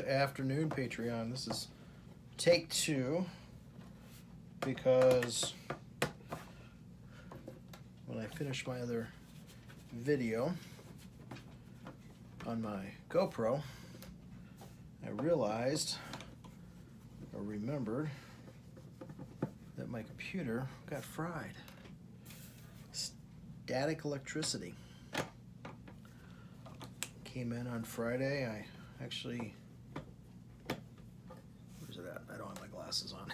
Good afternoon, Patreon. This is take 2 because when I finished my other video on my GoPro, I realized or remembered that my computer got fried. Static electricity. Came in on Friday. I actually, where's it at? I don't have my glasses on.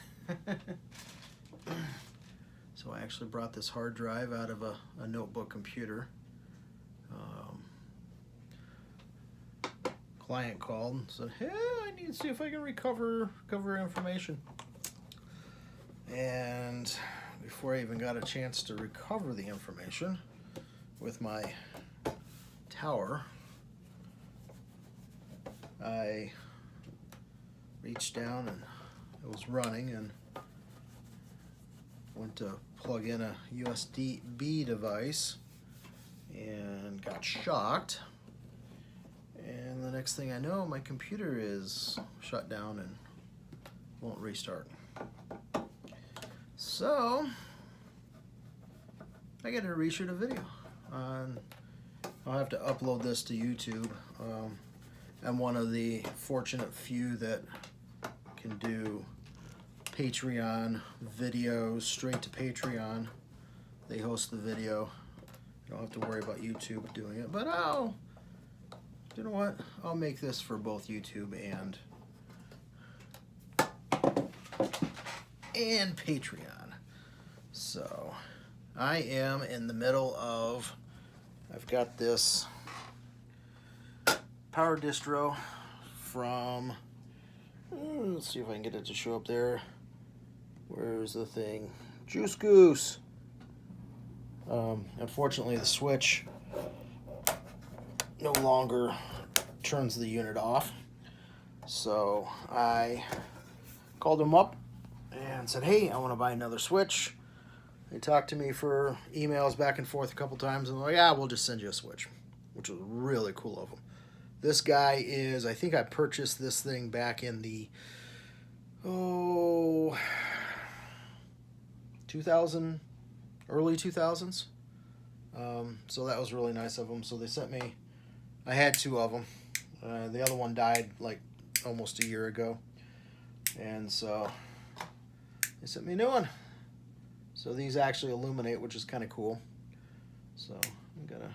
So I actually brought this hard drive out of a notebook computer. Client called and said, hey, I need to see if I can recover information. And before I even got a chance to recover the information with my tower, I reached down and it was running and went to plug in a USB device and got shocked. And the next thing I know, my computer is shut down and won't restart. So I got to reshoot a video. I'll have to upload this to YouTube. I'm one of the fortunate few that can do Patreon videos straight to Patreon. They host the video. I don't have to worry about YouTube doing it, but you know what? I'll make this for both YouTube and Patreon. So I am in the middle of, I've got this power distro from, let's see if I can get it to show up there. Where's the thing? Juice Goose. Unfortunately, the switch no longer turns the unit off. So I called them up and said, hey, I want to buy another switch. They talked to me for emails back and forth a couple times, and they're like, yeah, we'll just send you a switch, which was really cool of them. This guy is, I think I purchased this thing back in the, 2000, early 2000s. So that was really nice of them. So they sent me, I had 2 of them. The other one died like almost a year ago. And so they sent me a new one. So these actually illuminate, which is kind of cool. So I'm going to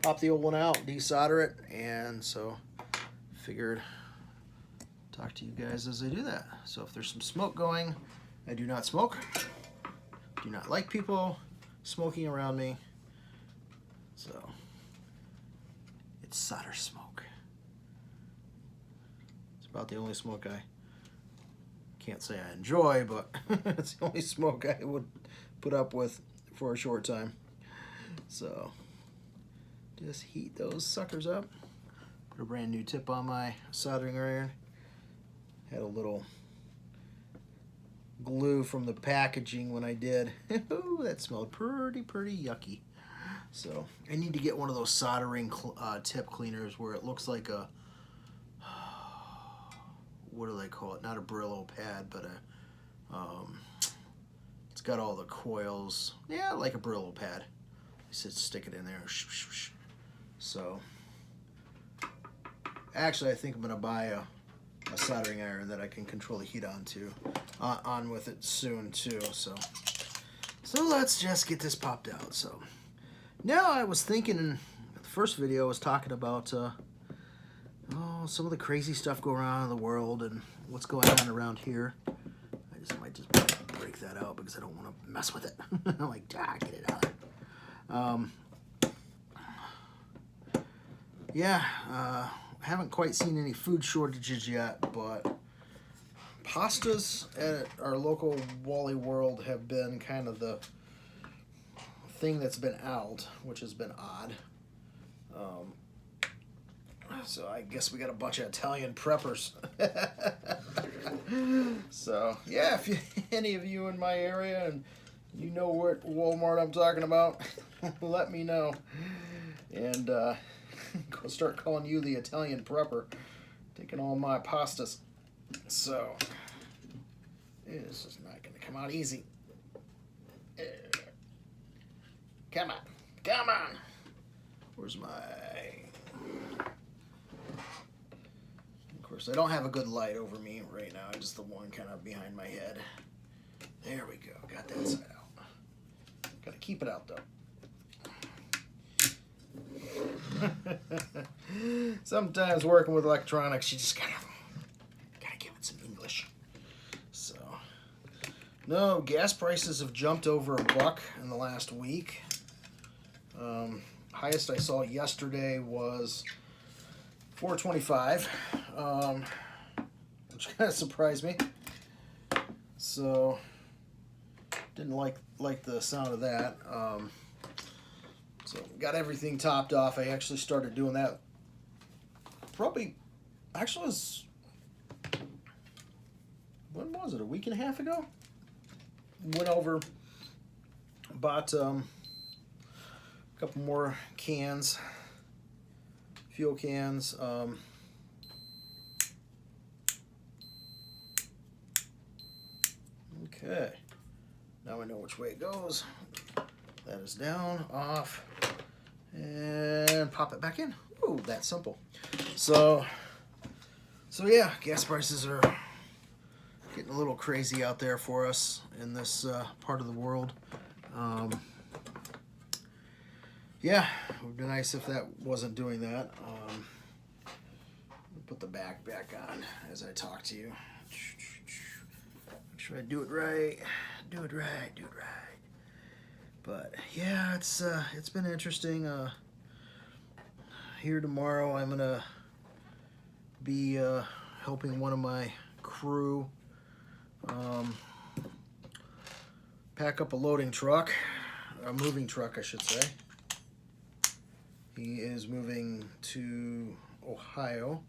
pop the old one out, desolder it, and so figured talk to you guys as I do that. So if there's some smoke going, I do not smoke. Do not like people smoking around me. So it's solder smoke. It's about the only smoke I can't say I enjoy, but it's the only smoke I would put up with for a short time. So just heat those suckers up. Put a brand new tip on my soldering iron. Had a little glue from the packaging when I did. Ooh, that smelled pretty yucky. So I need to get one of those soldering tip cleaners where it looks like a, what do they call it? Not a Brillo pad, but it's got all the coils. Yeah, like a Brillo pad. Just stick it in there. So actually, I think I'm gonna buy a soldering iron that I can control the heat on with it soon too. So let's just get this popped out. So now I was thinking in the first video I was talking about some of the crazy stuff going on in the world and what's going on around here. I might just break that out because I don't want to mess with it. I'm like, get it out. Haven't quite seen any food shortages yet, but pastas at our local Wally World have been kind of the thing that's been out, which has been odd. So I guess we got a bunch of Italian preppers. So yeah, if any of you in my area and you know what Walmart I'm talking about, let me know. And go start calling you the Italian prepper. taking all my pastas. So this is not going to come out easy. Come on. Come on. Where's my... Of course, I don't have a good light over me right now. Just the one kind of behind my head. There we go. Got that side out. Got to keep it out, though. Sometimes working with electronics, you just gotta give it some English. So, no, gas prices have jumped over $1 in the last week. Highest I saw yesterday was $4.25, which kind of surprised me. So, didn't like the sound of that. So got everything topped off. I actually started doing that actually was, when was it, a week and a half ago? Went over, bought a couple more cans, fuel cans. Okay, now I know which way it goes. That is down, off, and pop it back in. Ooh, that simple. So yeah, gas prices are getting a little crazy out there for us in this part of the world. Yeah, it would be nice if that wasn't doing that. Put the back on as I talk to you. Make sure I do it right. Do it right. Do it right. But yeah, it's been interesting. Here tomorrow, I'm gonna be helping one of my crew pack up a moving truck, I should say. He is moving to Ohio,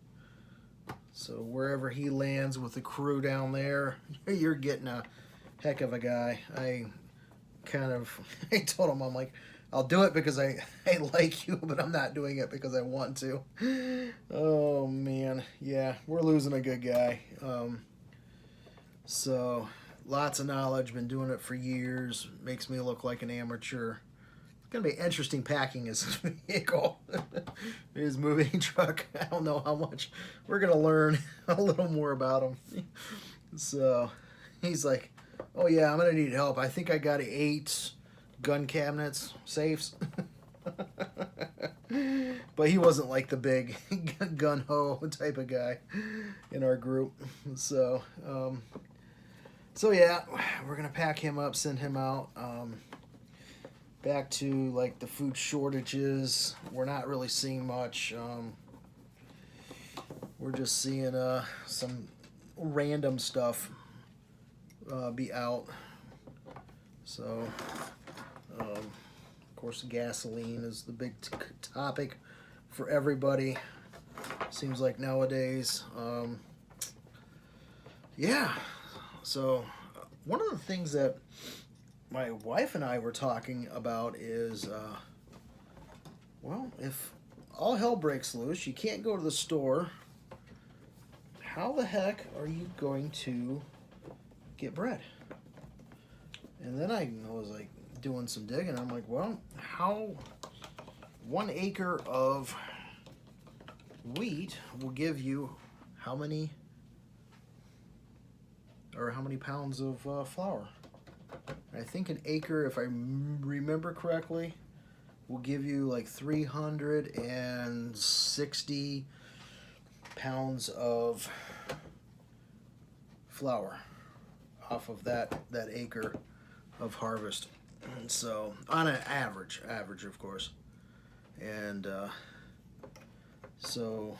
so wherever he lands with the crew down there, you're getting a heck of a guy. I told him, I'm like, I'll do it because I like you, but I'm not doing it because I want to. Oh man, yeah, we're losing a good guy. So lots of knowledge, been doing it for years, makes me look like an amateur. It's gonna be interesting packing his vehicle, his moving truck. I don't know how much we're gonna learn a little more about him. So he's like, oh yeah, I'm gonna need help. I think I got 8 gun cabinets, safes. But he wasn't like the big gun-ho type of guy in our group. So yeah, we're gonna pack him up, send him out. Back to like the food shortages, we're not really seeing much. We're just seeing some random stuff be out. So of course gasoline is the big topic for everybody, seems like nowadays. Yeah, so one of the things that my wife and I were talking about is well, if all hell breaks loose, you can't go to the store, how the heck are you going to get bread? And then I was like doing some digging. I'm like, well, how 1 acre of wheat will give you how many pounds of flour? I think an acre, if I remember correctly, will give you like 360 pounds of flour off of that acre of harvest. And so on an average of course. And so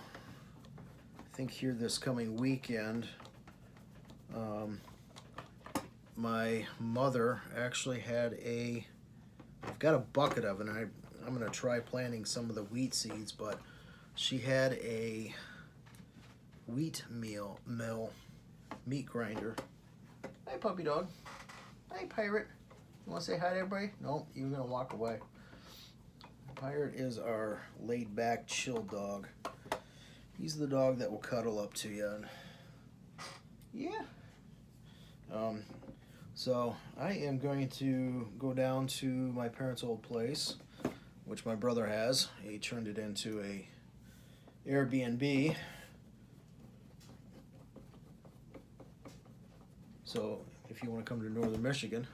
I think here this coming weekend, my mother actually had I've got a bucket of it, and I'm gonna try planting some of the wheat seeds, but she had a wheat mill meat grinder. Hey puppy dog. Hey Pirate. You wanna say hi to everybody? No, you're gonna walk away. Pirate is our laid back chill dog. He's the dog that will cuddle up to you. And yeah. So I am going to go down to my parents' old place, which my brother has. He turned it into a Airbnb. So if you want to come to northern Michigan,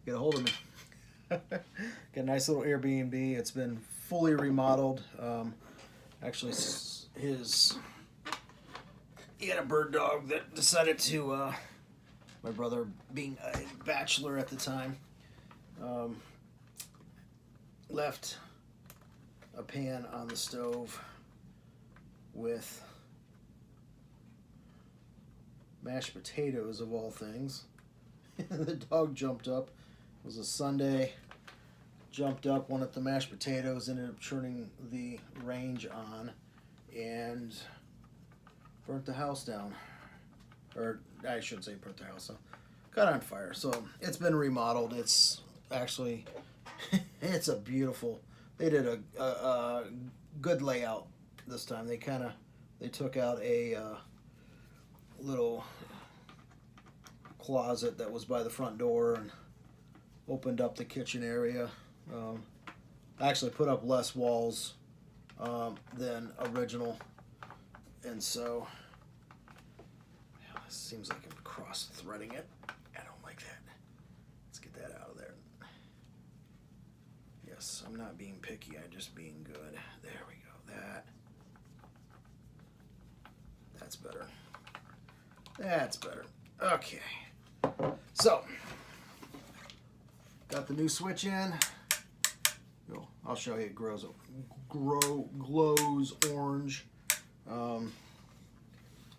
get a hold of me. Got a nice little Airbnb. It's been fully remodeled. Actually, he had a bird dog that decided to, my brother being a bachelor at the time, left a pan on the stove with mashed potatoes of all things. The dog jumped up. It was a Sunday. Jumped up, wanted the mashed potatoes, ended up turning the range on, and burnt the house down. Or I shouldn't say burnt the house down. Got on fire. So it's been remodeled. It's actually, it's a beautiful. They did a good layout this time. They took out a little closet that was by the front door and opened up the kitchen area. I actually put up less walls than original, and so yeah, this seems like I'm cross-threading it. I don't like that. Let's get that out of there. Yes, I'm not being picky. I'm just being good. There we go. That's better. That's better. Okay. So, got the new switch in. I'll show you. It glows orange.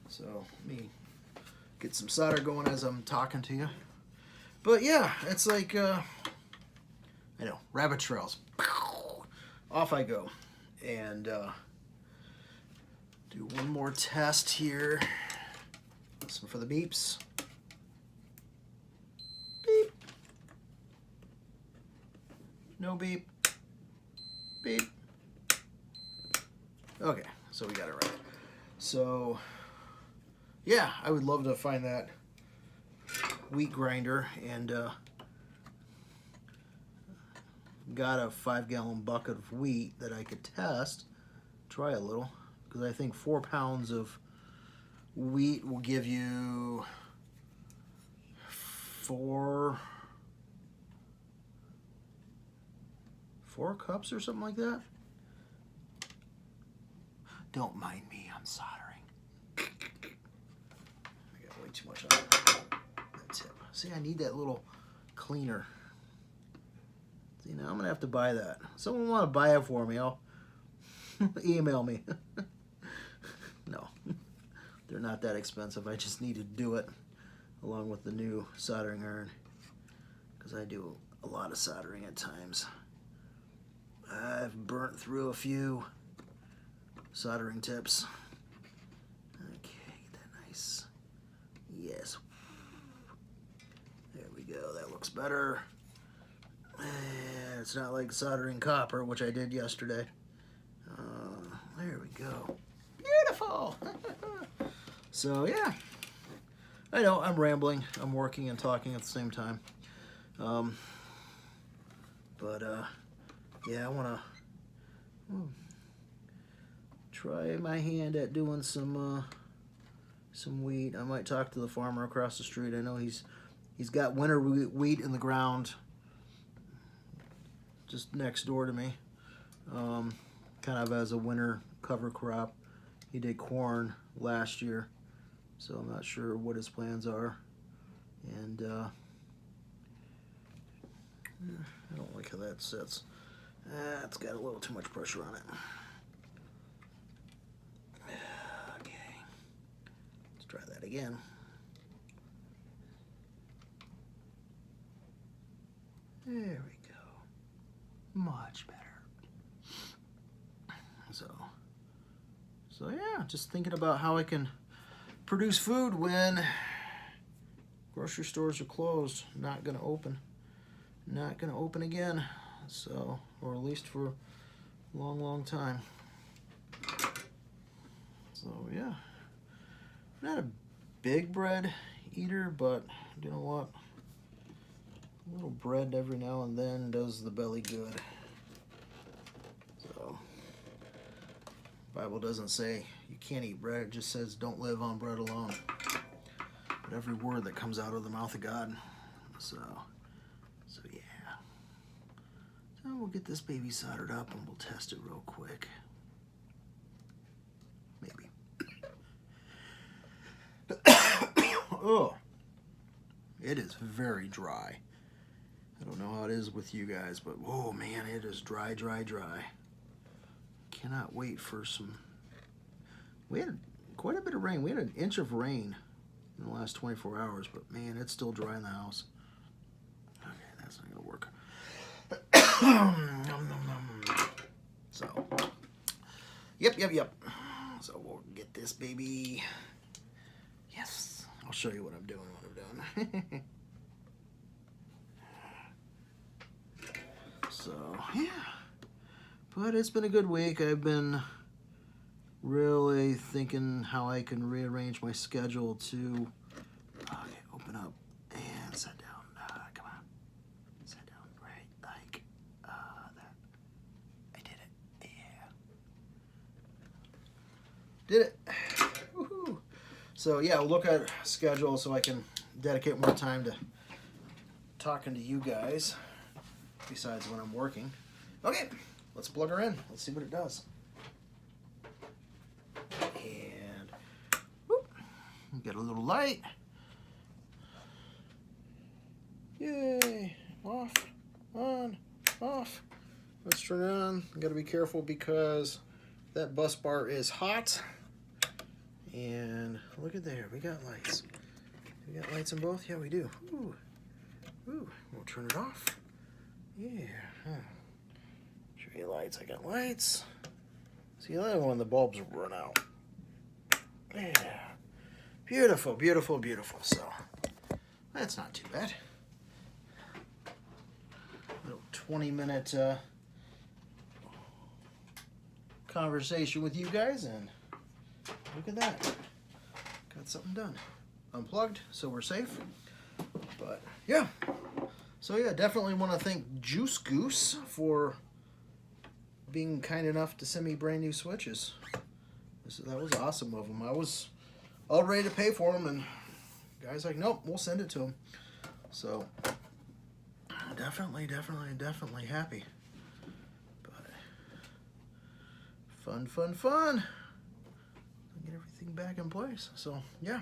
So let me get some solder going as I'm talking to you. But yeah, it's like I know, rabbit trails. Off I go, and do one more test here. Listen for the beeps. Beep. No beep. Beep. Okay, so we got it right. So, yeah, I would love to find that wheat grinder, and got a 5-gallon bucket of wheat that I could test, try a little, because I think 4 pounds of wheat will give you 4 cups or something like that. Don't mind me, I'm soldering. I got way too much on that tip. See, I need that little cleaner. See, now I'm gonna have to buy that. Someone want to buy it for me? I'll email me. No, they're not that expensive. I just need to do it along with the new soldering iron, because I do a lot of soldering at times. I've burnt through a few soldering tips. Okay, get that nice. Yes. There we go. That looks better. And it's not like soldering copper, which I did yesterday. There we go. Beautiful. So yeah, I know I'm rambling. I'm working and talking at the same time. Yeah, I want to try my hand at doing some wheat. I might talk to the farmer across the street. I know he's got winter wheat in the ground just next door to me, kind of as a winter cover crop. He did corn last year, so I'm not sure what his plans are. And I don't like how that sits. It's got a little too much pressure on it. Okay, let's try that again. There we go. Much better. So yeah, just thinking about how I can produce food when grocery stores are closed. Not gonna open. Not gonna open again. So, or at least for a long, long time. So So yeah, not a big bread eater, but you know what? A little bread every now and then does the belly good. So, Bible doesn't say you can't eat bread. It just says don't live on bread alone. But every word that comes out of the mouth of God. So yeah. So we'll get this baby soldered up and we'll test it real quick. Maybe. Oh, it is very dry. I don't know how it is with you guys, but oh man, it is dry. Cannot wait for some. We had quite a bit of rain. We had an inch of rain in the last 24 hours, but man, it's still dry in the house. Okay, that's not gonna work. So, yep. So we'll get this baby. Yes, I'll show you what I'm doing when I'm done. So, yeah. But it's been a good week. I've been really thinking how I can rearrange my schedule to open up and sit down. Come on. Sit down right like that. I did it. Yeah. Did it. Woohoo. So, yeah, we'll look at schedule so I can dedicate more time to talking to you guys besides when I'm working. Okay, let's plug her in. Let's see what it does. And whoop, get a little light. Yay! Off, on, off. Let's turn it on. Got to be careful because that bus bar is hot. And look at there, we got lights. We got lights in both? Yeah, we do. Ooh. Ooh. We'll turn it off. Yeah. Show you lights. I got lights. See, the other one, the bulbs run out. Yeah. Beautiful. So, that's not too bad. Little 20-minute conversation with you guys, and look at that. Got something done. Unplugged, so we're safe. But, yeah. So, yeah, definitely want to thank Juice Goose for being kind enough to send me brand new switches. That was awesome of them. I was all ready to pay for them, and the guy's like, nope, we'll send it to him. So, definitely happy. But, fun. Get everything back in place. So, yeah.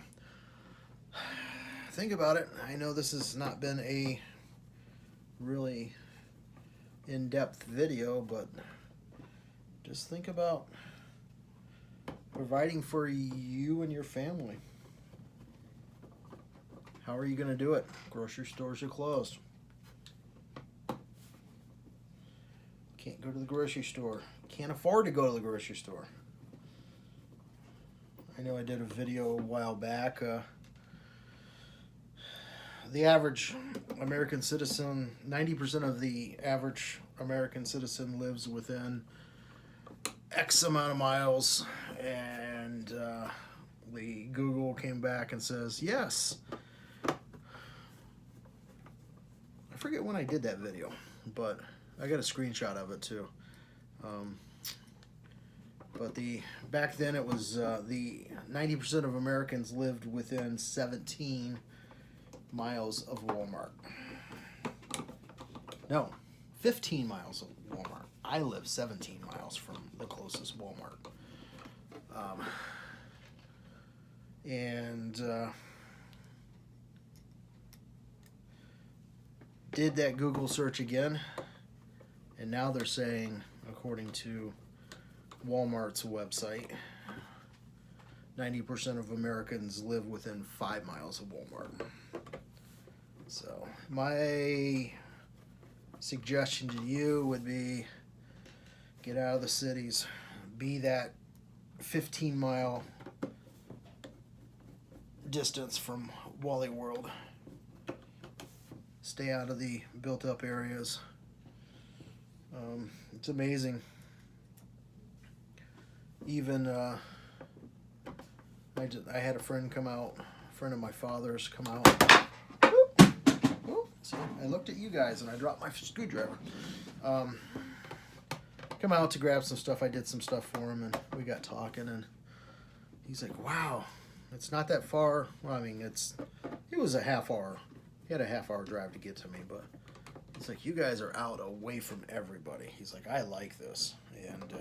Think about it. I know this has not been a really in-depth video, but just think about providing for you and your family. How are you going to do it? Grocery stores are closed. Can't go to the grocery store. Can't afford to go to the grocery store. I know I did a video a while back. The average American citizen, 90% of the average American citizen lives within X amount of miles, and the Google came back and says, yes. I forget when I did that video, but I got a screenshot of it too. But back then it was the 90% of Americans lived within 17 miles of Walmart. No, 15 miles of Walmart. I live 17 miles from the closest Walmart. Did that Google search again, and now they're saying, according to Walmart's website, 90% of Americans live within 5 miles of Walmart. So my suggestion to you would be get out of the cities, be that 15-mile distance from Wally World. Stay out of the built-up areas. It's amazing. Even I had a friend come out, a friend of my father's come out. Whoop. See, I looked at you guys and I dropped my screwdriver. Come out to grab some stuff. I did some stuff for him and we got talking and he's like, wow, it's not that far. Well, I mean, it was a half hour. He had a half-hour drive to get to me, but it's like, you guys are out away from everybody. He's like, I like this. And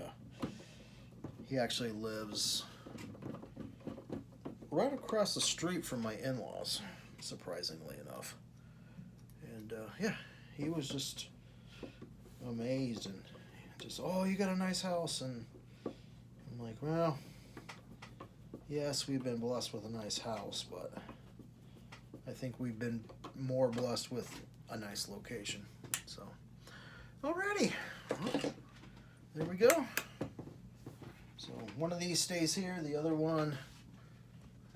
he actually lives right across the street from my in-laws, surprisingly enough. And yeah, he was just amazed and just, oh, you got a nice house. And I'm like, well, yes, we've been blessed with a nice house, but I think we've been more blessed with a nice location. So, alrighty, well, there we go. So one of these stays here, the other one,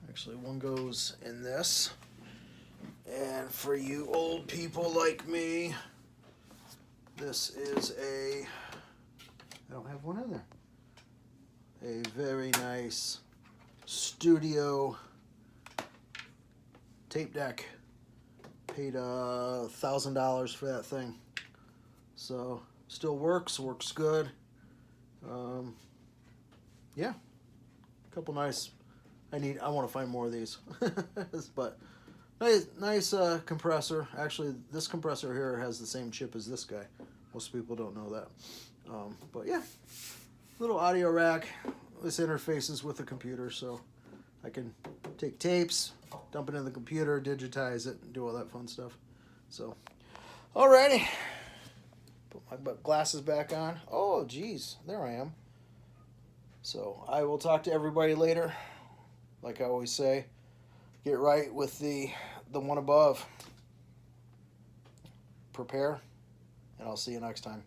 actually one goes in this. And for you old people like me, this is I don't have one in there, a very nice studio tape deck. Paid $1,000 for that thing. So still works good. Yeah, a couple nice. I want to find more of these, but nice compressor. Actually, this compressor here has the same chip as this guy. Most people don't know that. But yeah, little audio rack. This interfaces with the computer, so I can take tapes, dump it in the computer, digitize it, and do all that fun stuff. So, alrighty. Put my glasses back on. Oh, geez, there I am. So, I will talk to everybody later. Like I always say, get right with the one above. Prepare, and I'll see you next time.